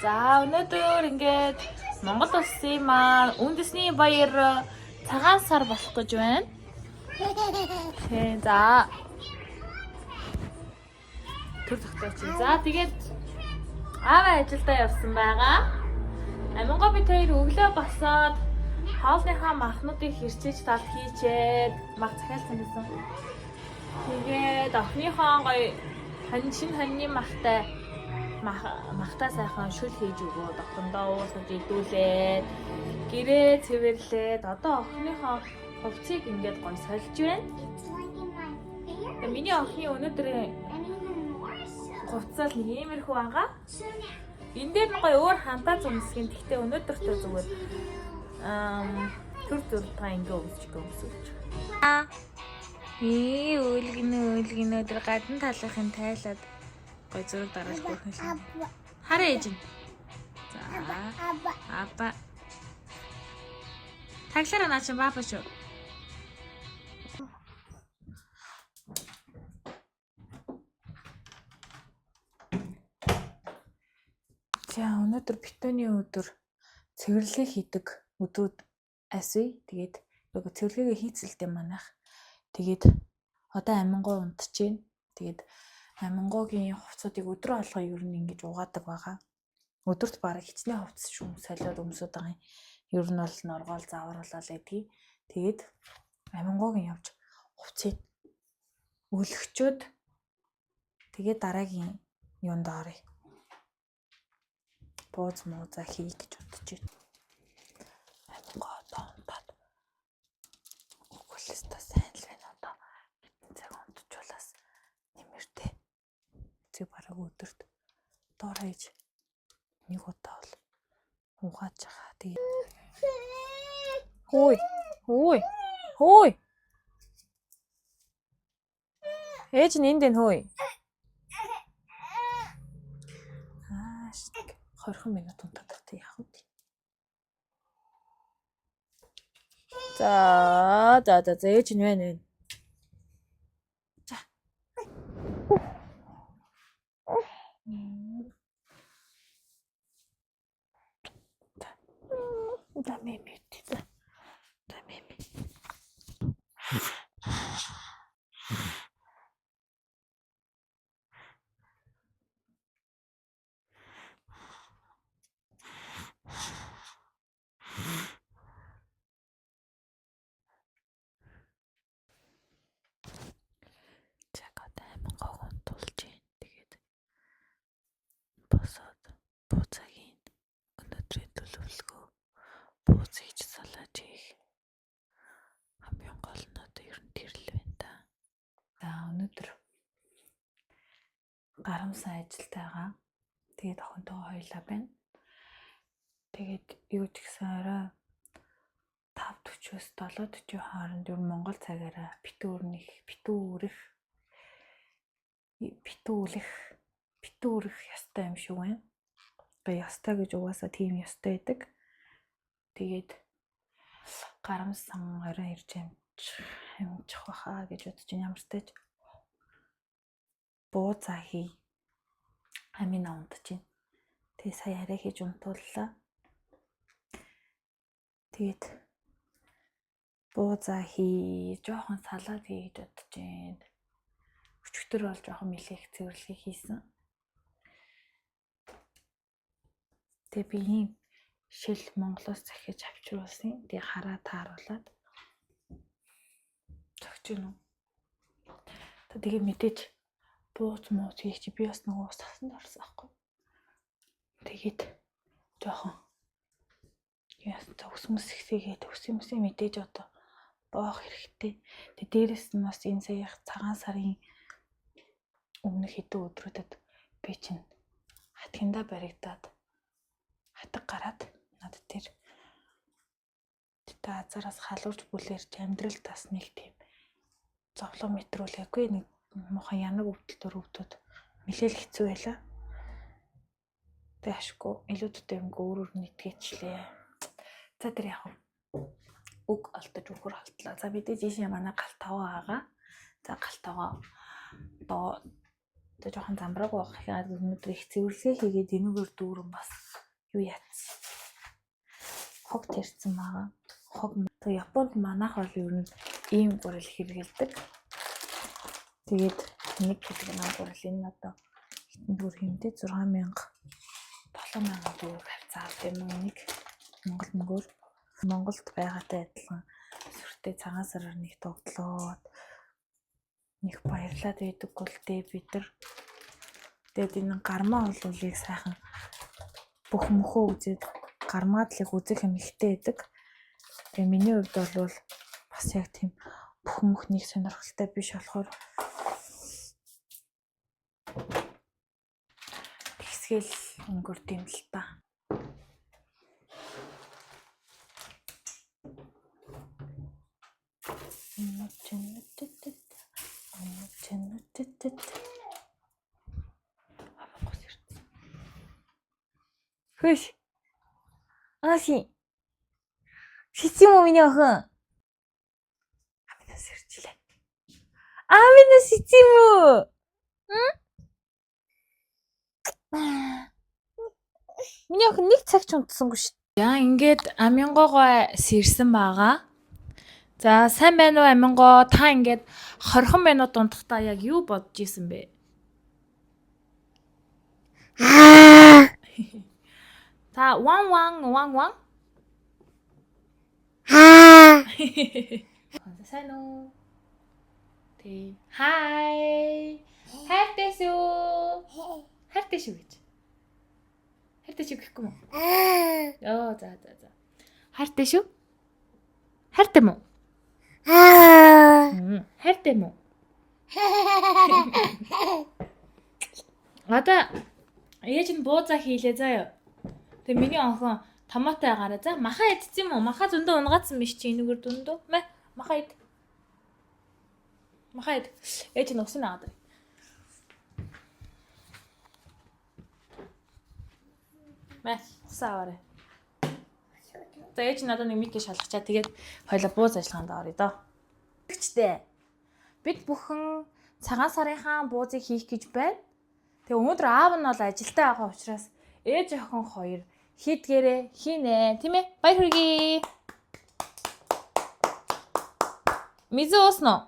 За өнөөдөр ингээд Монгол улсын маань үндэсний баяр цагаан сар болох гэж байна. За төр тогтооч. За тэгээд ааваа ажилдаа явсан байгаа. Аминго бид хоёр өглөө босоод хоолныхаа махнуудыг хэрчээж талд хийчээд мах захиал санасан. Тэгээд охиныхоо гоё шинэ хоньны махтай сайхан шүл хийж өгөөд охиндоо уусгаж идүүлээд гэрээ цэвэрлээд одоо охиныхоо хувцсыг ингээд гоё сольж байна. Миний охины өнөөдрийн хувцас нэг иймэрхүү байгаа. Энэ дээр нь гоё өөр хантаа зүмсгэн. Гэхдээ өнөөдөртөө зүгээр төр зуртаа ингээ өмсөж. Үүлгэн өдөр гадна талахын тайлаад гой зураг дараалж бүрхэн шин. Хараа ээж нь. За. Аба. Таглаараа наа чи баба шүү. За өнөөдөр битүүний өдөр цэвэрлэг хийдэг өдрүүд асууя. Тэгээд нөгөө цэвэрлэгээ хийцэлтэй манайх. Тэгээд одоо амингоо унтчихээн. Тэгээд амингоогийн хувцсуудыг өдрөө алга ер нь ингэж угаадаг байгаа. Өдөрт бараг хичнээн хувцс шүүм солиод өмсөд байгаа юм. Ер нь бол норгоол завруулаад байдгийг. Тэгээд амингоогийн явж хувцсыг өлгчөөд тэгээд дараагийн юунд оръё. Бууз мууза хий гэж бодож байна. Амингоо одоо унтаад. Өглөөсөө сайн л байна одоо. Цаг унтчихулаас нэмэртэй. Тэг бараг өдөрт доор хаяж нэг удаа бол угааж байгаа. Тэгээд хөөй. Ээж нь энд энэ хөөй. 20 минут унтаад тахтай яах вэ? За ээж нь байна. За. Да меми. Босоод бууцагийн өнөөдрийн төлөвлөгөө бууц хийж салааж ийх. Хамгийн гол нь одоо ер нь тэр л байна да. За өнөөдөр гарамсан ажилтай байгаа. Тэгээд охинтойгоо хоёулаа байна. Тэгээд юу гэсэн орой 5:40-оос 7:40 хооронд ер нь Монгол цагаараа битүүрэх ёстой юм шиг байна. Гэхдээ ёстой гэж угаасаа тийм ёстой байдаг. Тэгээд гарамсан орой ирж амжих баха гэж бодож ямар ч тааж бууцаа хий. Амина унтаж байна. Тэгээ сая арай хийж унтууллаа. Тэгээд бууцаа хий, жоохон салаад хий гэж бодож байна. Өчигдөр бол жоохон мэлэх цэвэрлэг хийсэн. Тэгээ би ийм шил Монголоос захиж авчруулсан. Тэгээ хараа тааруулаад зогч гэнэ үү. Тэгээ мэдээж бууц мууц хийх чи би бас нөгөө сасан дорсон аахгүй. Тэгээд жоохон яста өсмөс ихсээгээд өсөмсөө мэдээж одоо боох хэрэгтэй. Тэгээ дээрэс нь бас энэ саяхан цагаан сарын өмнөх хэдэн өдрүүдэд би чинь хатгиндаа баригдаад хатаг гараад над тэр азараас халуурж бүлэрч амьдрал тас нэг тийм зовлон мэдрүүлээгүй нэг мухан янаг өвдөлтөөр өвдөд нэлээл хэцүү байлаа. Тэ ашгүй илүүдэд юм өөрөөр нэгтгээчлээ. За тэр яах вэ? Үг олдож өгөр алтлаа. За мэдээж ийшээ манай галтаваа байгаа. За галтаваа одоо жоохон замбрааг байх яагаад өнөөдөр их цэвэрлэгээ хийгээд энүүгээр дүүрэн бас юу яатсан. Хог тэрсэн байгаа. Хог Японд манайх бол ер нь ийм гурил хэрэгэлдэг. Тэгээд нэг килограмм гурил энэ одоо хитэн төгрөг хэмтэй 6000 7000 төгрөг хавцаад юм нэг Монгол мөнгөөр Монголд байгаатай адилхан сүртэй цагаан сараар нэг тоглоод нэг баярлаад байдаг бол дээ бид нар. Тэгээд энэ гармаа олуулыг сайхан бүх мөхөө үзээд гармаадлыг үзэх юм ихтэй байдаг. Тэгээ миний хувьд бол бас яг тийм бүх мөхнийг сонирхолтой биш болохоор тэгсгээл өнгөрд юм л та. Хөш. Аси. Шичим уу миний охин? Амина сэрчлээ. Амина шичим үү? Миний охин нэг цаг ч унтсангүй шүү. Яа ингээд амингоогоо сэрсэн байгаа. За сайн байна уу амингоо? Та ингээд 20 минут унтахдаа яг юу бодож исэн бэ? Та ван. Сайн уу? Тэ. Хай. Хайртай шүү. Хайртай шүү гэж. Хайртай шүү гэхгүй мө? Оо за. Хайртай шүү? Хайртай мө? Хайртай мө? Одоо ээж нь буузаа хийлээ заяа. Тэгээ миний охин томатой агараа за маха идсэн юм уу? Маха зөндөө унгацсан биш чи энэгээр дүндөө. Маха ид. Ээж нь усан аваад. Усан аваарай. За ээж нь одоо нэг микээ шалгачаа тэгээд хоёлаа бууз ажиллагаанд орё доо. Тэгчтэй. Бид бүхэн цагаан сарынхаа буузыг хийх гэж байна. Тэгээ өнөөдөр аав нь бол ажилдаа байгаа учраас ээж охин хоёр хийдгээрээ хийнэ. Тийм ээ? Баяр хүргэе. Мизүү уусан уу?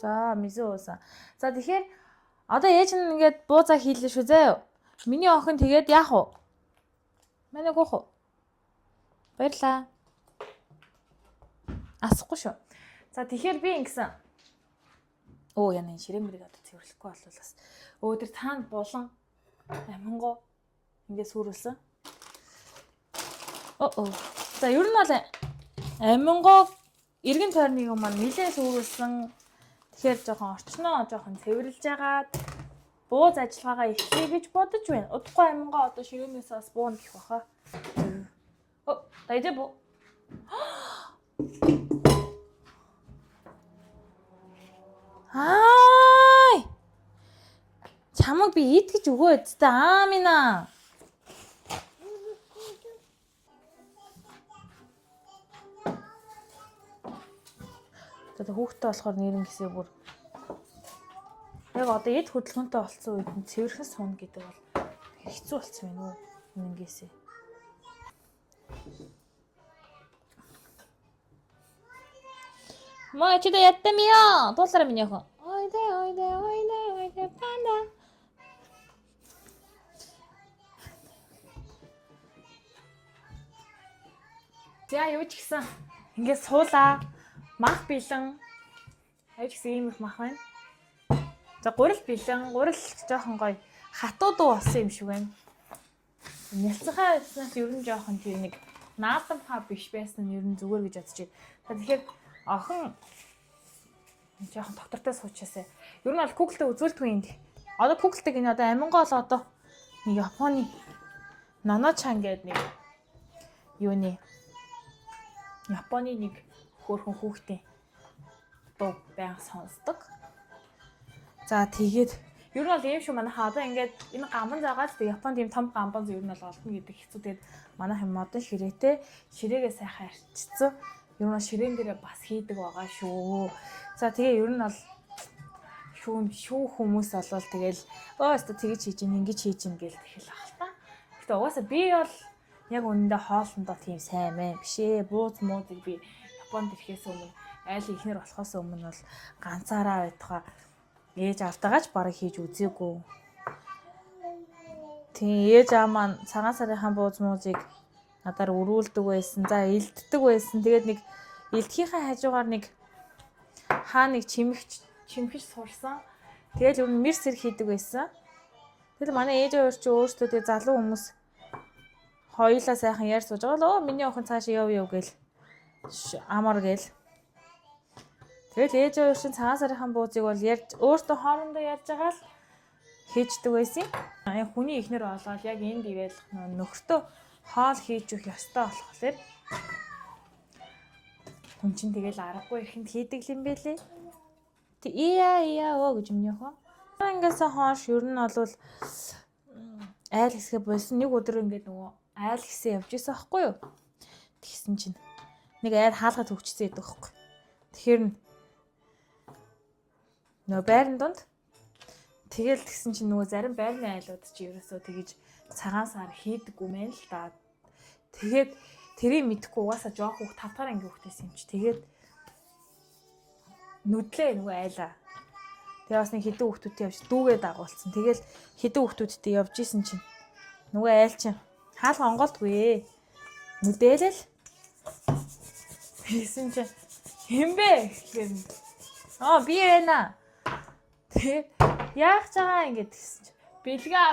За, мизүү уусан. За тэгэхээр одоо ээж нь ингээд буузаа хийлээ шүү заяа. Миний охин тэгээд яах вэ? Манай гоох уу? Баярлаа. Асахгүй шүү. За тэгэхээр би ингэсэн. Яна ширээмрийг одоо цэвэрлэхгүй болвол бас тэр таанд булан амингоо ингээд сүрүүлсэн. За ер нь бол амингоо эргэн тойрны юм маань нэлээд сүрүүлсэн. Тэгэхээр жоохон орчноо жоохон цэвэрлж агаад бууз ажиллагаагаа эхлэе гэж бодож байна. Удахгүй амингоо одоо ширээнээс бас бууна гэх баха. Дайдэ буу. Чамаг би идэж өгөө өдтэй аамина. Одоо хүүхдтэй болохоор нэрэн гисээ бүр яг одоо эд хөдөлгөөнтэй болсон үед нь цэвэрхэн суна гэдэг бол хэцүү болсон юм уу? Ингээсээ. Ма чи да яттамиё. Дуулаарай миний охин. Ойдэ панда. За юу ч гэсэн ингээд суулаа. Мах бэлэн. Аяж гэсэн ийм их мах байна. За гурил бэлэн. Гурил жоохон гоё хатуу дуу болсон юм шиг байна. Нялцхаа яснаас ер нь жоохон тэр нэг наасан па биш байсан нь ер нь зүгээр гэж бодож байна. Тэгэхээр охин жоохон доктортой суучаасаа. Ер нь бол Google-тэй үзүүлдэггүй юм. Одоо Google-тэй гинэ одоо амингоо л одоо нэг Японы Наночан гэдэг нэг юуны Японы нэг хөөрхөн хүүхдийн дуу байнга сонсдог. За тэгээд ер нь бол ийм шүү манайхаа одоо ингээд энэ гамбан заагаад тэг Японд ийм том гамбан ер нь бол олно гэдэг хэцүү. Тэгээд манайх юм модон ширээтэй ширээгээ сайхан арчицсан. Ер нь ширээн дээрээ бас хийдэг байгаа шүү. За тэгээ ер нь бол шүүх хүмүүс болвол тэгэл өөстө тэгж хийж ин ингэж хийж ин гэл тэгэл ах та. Гэтэ угаасаа би бол яг үнэндээ хоолндоо тийм сайн мэн биш ээ. Бууз муудыг би Японд ирэхээс өмнө айл ихнэр болохоос өмнө бол ганцаараа байтугай ээж автаагач барыг хийж үзээгүй. Тийм ээж аа маань цагаан сарынхаа бууз муудыг надаар өрүүлдэг байсан. За элддэг байсан. Тэгээд нэг элдэхийнхээ хажуугаар нэг хаа нэг чимхэж сурсан. Тэгэл ер нь мэрс сэр хийдэг байсан. Тэгэл манай ээж аваар чи өөртөө тэг залуу хүмүүс хоёулаа сайхан яар сууж байгаа л миний охин цааш яв гэл амар гэл. Тэгэл ээж аваар шин цагаан сарынхаа буузыг бол ярьж өөртөө хоорондоо ярьж байгаа л хийждэг байсан. Хүний ихнэр олоод яг энд ирээл нөхртөө хоол хийж өгөх ёстой болохоор хүн чинь тэгэл аргагүй ихэнд хийдэг юм бэлээ. Тэг ия гэж өмнөх хоо. Ингээс хоош ер нь бол айл хэсгээ болсон нэг өдөр ингээд нөгөө айл хэсээ явж исэн аахгүй юу. Тэгсэн чинь нэг айл хаалгад хөвчсөн байдаг аахгүй. Тэгэхээр нөгөө байрны дунд тэгэл тэгсэн чинь нөгөө зарим байрны айлууд чи ерөөсөө тэгэж цагаан сар хийдэггүй мэн л да. Тэгээд тэрийг мэдэхгүй угаасаа жоох хүүхд 5 дахь анги хүүхдээс юм чи. Тэгээд нүдлээ нөгөө айлаа. Тэгээ бас нэг хэдэн хүүхдүүдтэй явж дүүгээ дагуулсан. Тэгэл хэдэн хүүхдүүдтэй явж исэн чинь нөгөө айл чинь хаалга онголтгүй. Нүдээлэл. Тэгсэн чинь хэмбэ гэхээр би байна. Тэгээд яах чагаа ингэж тэгсэн чинь бэлгээ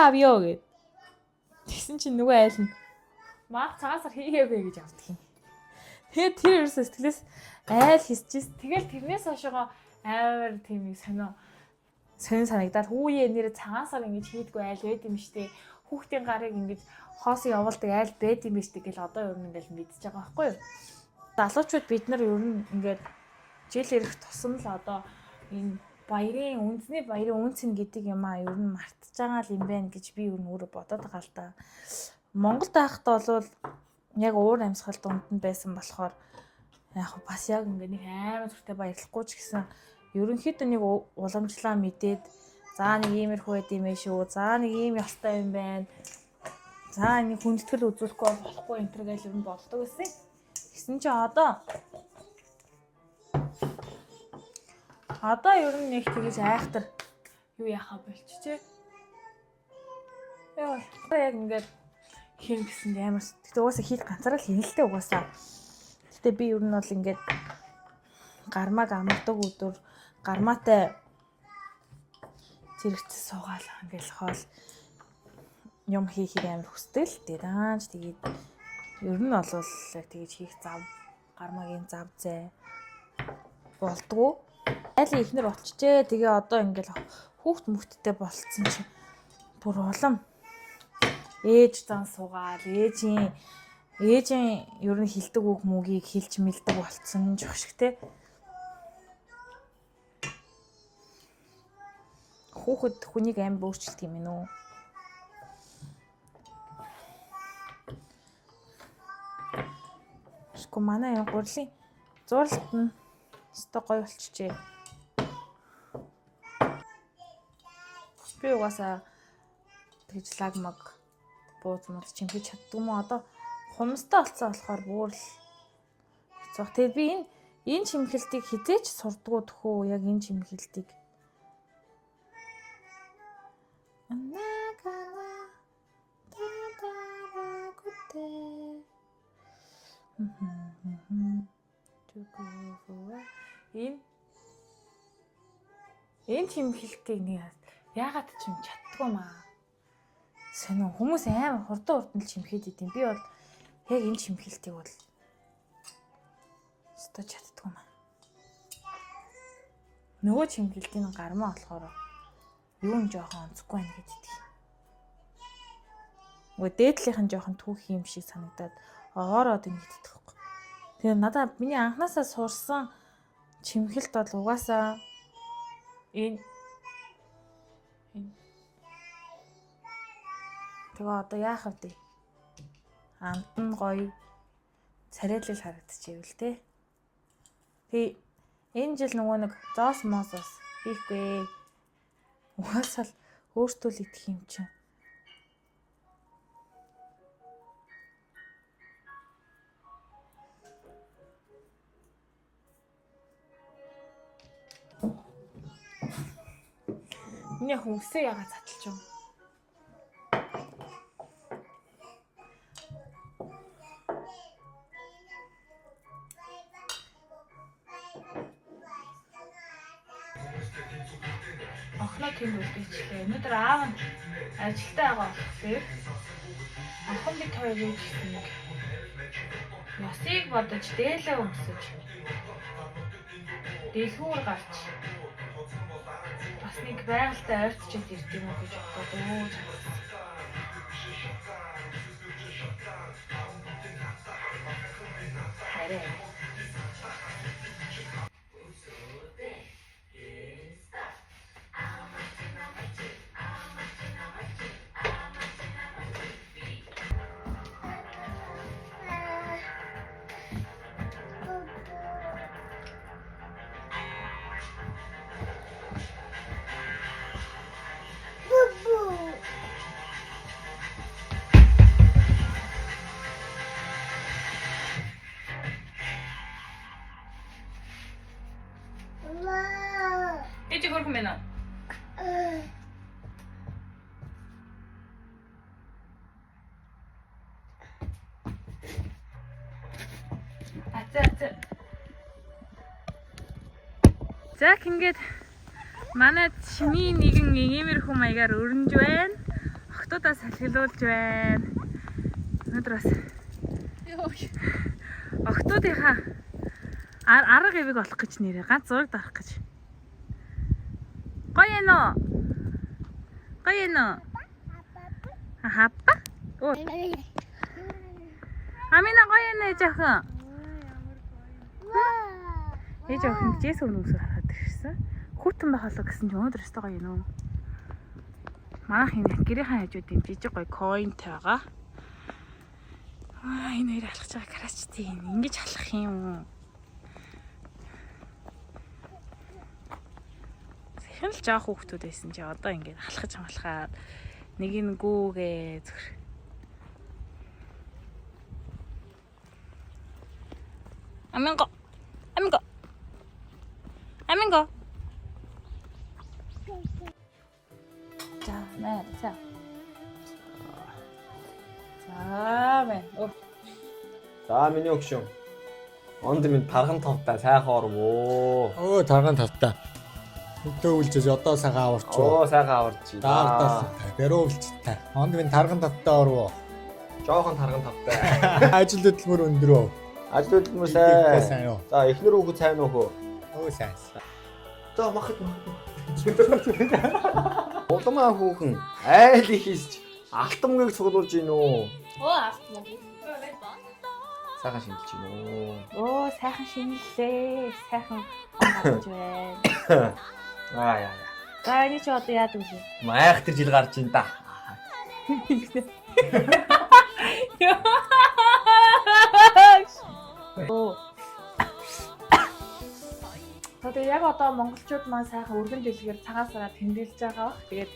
авъё гэд. Тэгсэн чинь нөгөө айл нь маа цагаан сар хийгээвэ гэж явдаг юм. Тэгээд тэр ерөөсөө сэтгэлээс айл хийчихсэн. Тэгэл тэрнээс хойшоо амар тийм нэг сонин санагдаад хүүе нэр цагаан сар ингэж хийдгүү айл байд юм штэ. Хүүхдийн гарыг ингэж хоосоо явуулдаг айл байд юм штэ гэл одоо ер нь ингээл мэдчихэж байгаа байхгүй юу. Залуучууд бид нар ер нь ингээд жил ирэх тусам л одоо энэ үндэсний баярын үнцэн гэдэг юм ер нь мартаж байгаа юм байна гэж би ер нь өөрөө бодоод байгаа л да. Монголд байхдаа бол яг уур амьсгал дунд нь байсан болохоор яг бас яг ингээ нэг амар зүрхтэй баярлахгүй ч гэсэн ерөнхийдөө нэг уламжлаа мэдээд за нэг иймэрхүү байд юм ээ шүү. За нэг ийм ёстой юм байна. За нэг хүндэтгэл үзүүлэхгүй болохгүй энэ төр гэж ер нь боддог гэсэн. Гэсэн чи одоо ер нь нэг тэгэж айхтар юу яхаа болчихжээ. Яа яг ингээд хийн гэсэн амар. Гэтэ угаасаа хийх ганцаараа л хийнэлтэй угаасаа. Гэтэ би ер нь бол ингээд гармаг амардаг өдөр гармаатай зэрэгцээ суугаал ингээл хоол юм хийхийг амар хүсдэг л дээ даанч тэгээд ер нь бол яг тэгэж хийх зав гармагийн зав зэ болдгоо. Айлын ихнэр болчихжээ. Тэгээ одоо ингээл хүүхд мөхттэй болцсон чинь бүр улам ээж зан суугаал ээжийн ер нь хилдэг үг мөгийг хилж мэлдэг болцсон жоох шиг те. Хүүхэд хүнийг аим өөрчлөлт юм ээ нөө. Шгүй манай энэ гурлын зурлалт нь өстой гоё болчихжээ. Би угаасаа тэгж лагмаг бууз мод чимхэж чаддгүй мó одоо хумстай болцсон болохоор бүр л хэцүү. Тэгээд би энэ чимхэлтийг хизээч сурдгуу төхөө яг энэ чимхэлтийг. Энэ чимхэлтийг нэг яагаад ч юм чаддгүй маа. Сонин хүмүүс амар хурдан л чимхээд идэв. Би бол яг энэ чимхэлтийг бол өстой чаддгүй маа. Нөгөө чимхэлтийн гармаа болохоор юу н жоохон онцгүй байна гэдэг. Нөгөө дээдлийнхэн жоохон түүх юм шиг санагдаад огоороод ингэдэг байхгүй. Тэгээ надад миний анханасаа сурсан чимхэлт бол угаасаа энэ тэгээ одоо яах вэ? Амт нь гоё царайлал харагдчихэв л те. Тэгээ Энэ жил нөгөө нэг зоос мосос хийхгүй. Угаасаа л өөртөө л идэх юм чинь. Миний хүмүүсээ ягаад цаталж юм? Охноо тийм үлдээчлээ. Өнөөдөр аав нь ажилдаа байгаа болохоор охин бид хоёр юу гэсэн нэг ясыг бодож дээлээ өмсөж дэлгүүр гарч бас нэг байгальтай ойртчихэд ирд юм уу гэж бодоод хараа. Эцэг хөргөн байна уу? За ингээд манай чиний нэгэн иймэрхүү маягаар өрнөж байна. Охтуудаа салхилуулж байна. Өнөөдөр бас охтуудынхаа арга эвэг олох гэж нэрээ ганц зураг дарах гэж. Гоё ээ нөө. Гоё ээ нөө. Хаппа. Амина гоё ээ нэ жахан. Ээж охин жээс өнөөсөр хараад ирсэн. Хүүтэн байхалаа гэсэн чинь өнөөдөр өстой гоё нөө. Манайх энэ гэрийн хажуудын жижиг гоё коинтэй байгаа. Энэ хоёр алхаж байгаа карачтай ингэж алхах юм. Саяхан л жоох хүүхдүүд байсан чи одоо ингэж алхаж хамлахаар нэг нь гүүгээ зөвхөр. Аминго. Аминго. Аминго. За, мэ, за. За, мэ. За миний өгшөн. Онд минь тархан тавтаа сайхан орвоо. Оо тархан тавтаа. Өдөө үлжээж одоо сагаа аварч. Оо сайхан аварч. Даа. Гэрүүлчтэй. Онд минь тархан тавтаа орвоо. Жохон тархан тавтаа. Ажил хөдөлмөр өндрөө. Ажил хөдөлмөр сайн. За эхнэр хүүхэд сайн уу хөө? Оо сайн. За махад. Улмаа хүүхэн айл их хийсч алтамгийг цуглуулж гин үү? Оо, алтмаа. Сайхан шинжилж гин үү? Оо, сайхан шинэллээ. Сайхан гарч байна. Яа. За, энэ ч одоо яадаг вэ? Майх тэр жил гарч ин да. Оо. Одоо яг одоо монголчууд маань сайхан өргөн дэлгээр цагаан сараа тэмдэглэж байгаа бах. Тэгээд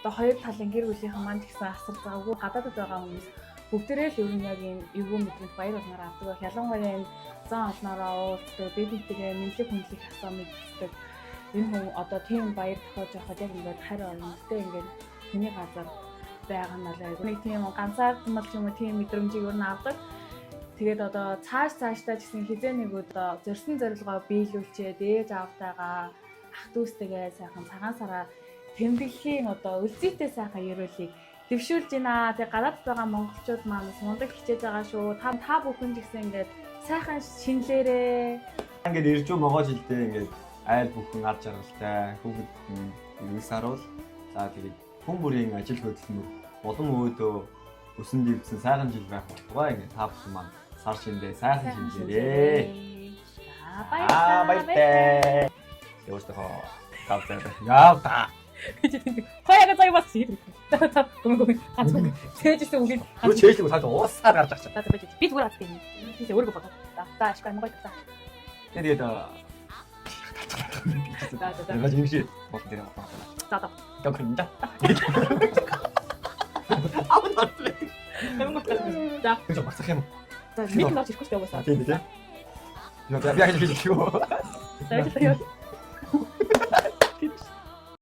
одоо хоёр талын гэр бүлийнхэн маань гэсэн асар байгаа. Үгүй гадаадд байгаа хүмүүс бүгдээрээ л ер нь яг ийм эвгүй мэдрэмж баяр болмоор авдаг байх. Ялангуяа энэ зан олноороо уулздаг, бибитэйгээ мэдлэг хүндлэх асаа мэддэг. Энэ хүн одоо тийм баяр тохиож явахад яг ингээд харь орнтой ингээд хүний газар байгаа нь аль нэг тийм ганцаардмал юм уу тийм мэдрэмжийг ер нь авдаг. Тэгээд одоо цаашдаа гэсэн хизээ нэг одоо зорьсон зорилгоо биелүүлчихэд ээж аавтайгаа ах дүүстэйгээ сайхан цагаан сараа тэмдэглэхийн одоо үлзийтэй сайхан ерөөлийг дэвшүүлж байна. Тэгээд гадаад байгаа монголчууд маань мундаг хичээж байгаа шүү. Та бүхэн ч гэсэн ингээд сайхан шинэлээрээ. Ингээд ирж байгаа жилдээ ингээд айл бүхэн ар жаргалтай хүүхэд ирвэс харуул. За тэгээд хүн бүрийн ажил хөдөлмөр улам өөдөө өсөн дэвсэн сайхан жил байх болтугай ингээд та бүхэн маань сар шиндээ сайхан шинжээрээ. Баяртай. Өөртөө тавтай. Яа та. Хаяга заяа бас хийх. Та гүн. Цээжсэн үг. Юу чэйжлэг цааш уусаар гарч байгаа чинь. Би зүгээр хат тийм. Тийм өөргө бодоо. За ашгүй Монгол та. Тэгээд За. 내가 지금 씨 버스 내려 왔다. За. 야 그린다. 아무도 안 돼. Ямар гол гэсэн. За. 그래서 막상 해. За, нэг л орж ирэхгүй шүү дээ угаасаа. тийм тийм. Я я гэж хэлчихв. За,